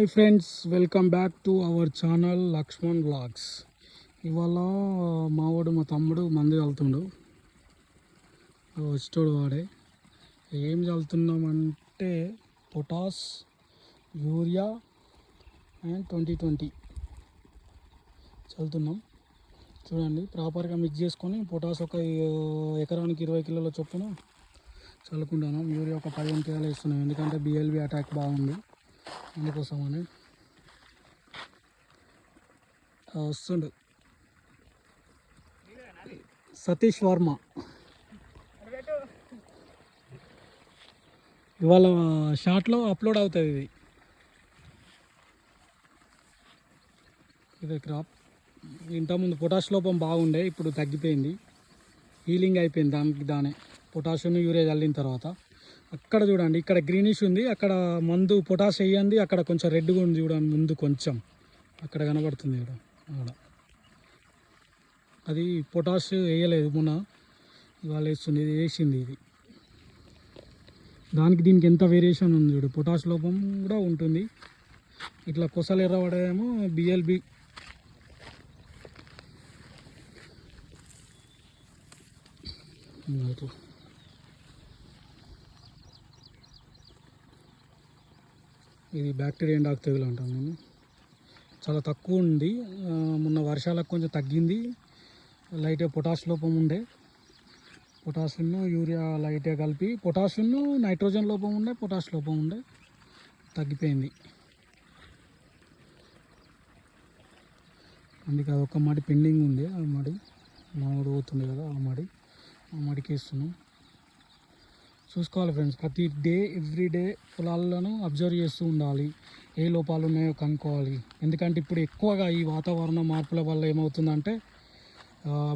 Hi friends, welcome back to our channel Lakshman vlogs. ఇవాళ మావాడు మా తమ్ముడు మందు చల్లుతుండు. వచ్చేటోడు వాడే. ఏం చల్లుతున్నామంటే పొటాస్, యూరియా అండ్ 2020 చల్లుతున్నాం. చూడండి, ప్రాపర్గా మిక్స్ చేసుకొని పొటాస్ ఒక ఎకరానికి 20 కిలోల చొప్పున చల్లుకుంటున్నాం. యూరియా ఒక 15 కిలోలు వేస్తున్నాం, ఎందుకంటే బిఎల్బి అటాక్ బాగుంది, అందుకోసమని. వస్తుండు సతీష్ వర్మ. ఇవాళ షార్ట్లో అప్లోడ్ అవుతుంది ఇది క్రాప్. ఇంతకుముందు పొటాష్ లోపం బాగుండే, ఇప్పుడు తగ్గిపోయింది, హీలింగ్ అయిపోయింది దానే పొటాషియం యూరియా చల్లిన తర్వాత. అక్కడ చూడండి, ఇక్కడ గ్రీనిష్ ఉంది, అక్కడ మందు పొటాష్ వేయండి, అక్కడ కొంచెం రెడ్గా ఉంది చూడండి, ముందు కొంచెం అక్కడ కనబడుతుంది ఇక్కడ. అది పొటాష్ వేయలేదు మొన్న, ఇవాళ వేస్తుంది. ఇది వేసింది, ఇది దానికి దీనికి ఎంత వేరియేషన్ ఉంది చూడు. పొటాష్ లోపం కూడా ఉంటుంది. ఇట్లా కొసలు ఎర్రబడేమో బిఎల్బి. ఇది బ్యాక్టీరియా ఎండాకు తెగులు అంటాం మేము. చాలా తక్కువ ఉంది, మొన్న వర్షాలకు కొంచెం తగ్గింది. లైట్గా పొటాష్ లోపం ఉండే, పొటాషియం యూరియా లైట్గా కలిపి, పొటాషియం నైట్రోజన్ లోపం ఉండే, పొటాష్ లోపం ఉండే, తగ్గిపోయింది. అందుకే అదొక మడి పెండింగ్ ఉంది. ఆ మడి మామిడి పోతుంది కదా, ఆ మడికి వేస్తున్నాం. చూసుకోవాలి ఫ్రెండ్స్, ప్రతి డే ఎవ్రీడే పొలాలను అబ్జర్వ్ చేస్తూ ఉండాలి, ఏ లోపాలు ఉన్నాయో కనుక్కోవాలి. ఎందుకంటే ఇప్పుడు ఎక్కువగా ఈ వాతావరణ మార్పుల వల్ల ఏమవుతుందంటే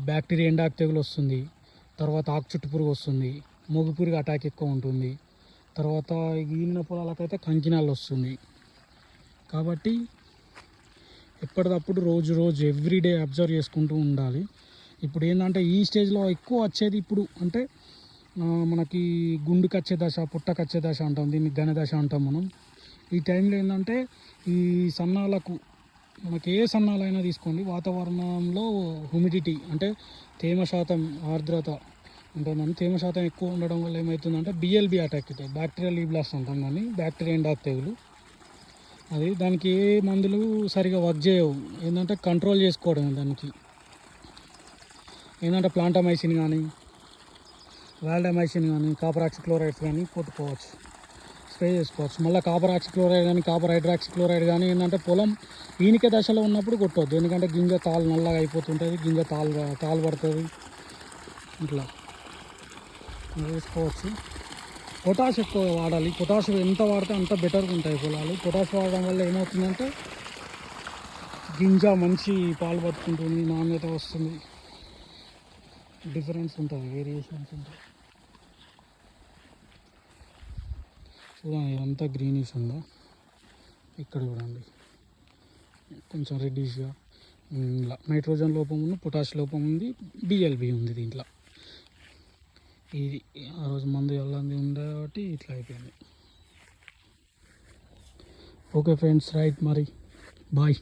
బ్యాక్టీరియా ఎండాకు తెగులు వస్తుంది, తర్వాత ఆకు చుట్టు పురుగు వస్తుంది, మొగ్గు పురుగు అటాక్ ఎక్కువ ఉంటుంది, తర్వాత ఈనిన పొలాలకైతే కంకినాలు వస్తుంది. కాబట్టి ఎప్పటికప్పుడు రోజు ఎవ్రీడే అబ్జర్వ్ చేసుకుంటూ ఉండాలి. ఇప్పుడు ఏంటంటే ఈ స్టేజ్లో ఎక్కువ వచ్చేది ఇప్పుడు అంటే మనకి గుండుకు వచ్చే దశ, పుట్టకు వచ్చే దశ అంటాం, దీన్ని ఘన దశ అంటాం మనం. ఈ టైంలో ఏంటంటే ఈ సన్నాలకు, మనకి ఏ సన్నాలైనా తీసుకోండి, వాతావరణంలో హ్యూమిడిటీ అంటే తేమ శాతం, ఆర్ద్రత ఉంటుందని. తేమ శాతం ఎక్కువ ఉండడం వల్ల ఏమవుతుందంటే బిఎల్బి అటాక్ అవుతాయి, బ్యాక్టీరియల్ లీబ్లాస్ట్ అంటాం కానీ, బ్యాక్టీరియా ఎండాకు తెగులు. అది దానికి ఏ మందులు సరిగా వర్క్ చేయవు, ఏంటంటే కంట్రోల్ చేసుకోవడం. దానికి ఏంటంటే ప్లాంటమైసిన్ కానీ, వాల్డమైసిన్ కానీ, కాపర్ ఆక్సిక్లోరైడ్స్ కానీ కొట్టుకోవచ్చు, స్ప్రే చేసుకోవచ్చు. మళ్ళీ కాపర్ ఆక్సిక్లోరైడ్ కానీ, కాపర్ హైడ్రాక్సిక్లోరైడ్ కానీ ఏంటంటే పొలం ఈనికే దశలో ఉన్నప్పుడు కొట్టవద్దు, ఎందుకంటే గింజ తాలు నల్లగా అయిపోతుంటుంది, గింజ తాలు పడుతుంది, ఇట్లా వేసుకోవచ్చు. పొటాష్ ఎక్కువ వాడాలి. పొటాష్ ఎంత వాడితే అంత బెటర్గా ఉంటాయి పొలాలు. పొటాష్ వాడడం వల్ల ఏమవుతుందంటే గింజ మంచి పాలు పట్టుకుంటుంది, నాణ్యత వస్తుంది, డిఫరెన్స్ ఉంటుంది, వేరియేషన్స్ ఉంటాయి. చూడండి, ఇదంతా గ్రీనిష్ ఉందా, ఇక్కడ చూడండి కొంచెం రెడ్డిష్గా. ఇలా నైట్రోజన్ లోపం ఉంది, పొటాష్ లోపం ఉంది, బిఎల్బి ఉంది దీంట్లో. ఇది ఆ రోజు మందు వెళ్ళంది ఉండే కాబట్టి ఇట్లా అయిపోయింది. ఓకే ఫ్రెండ్స్, రైట్, మరి బాయ్.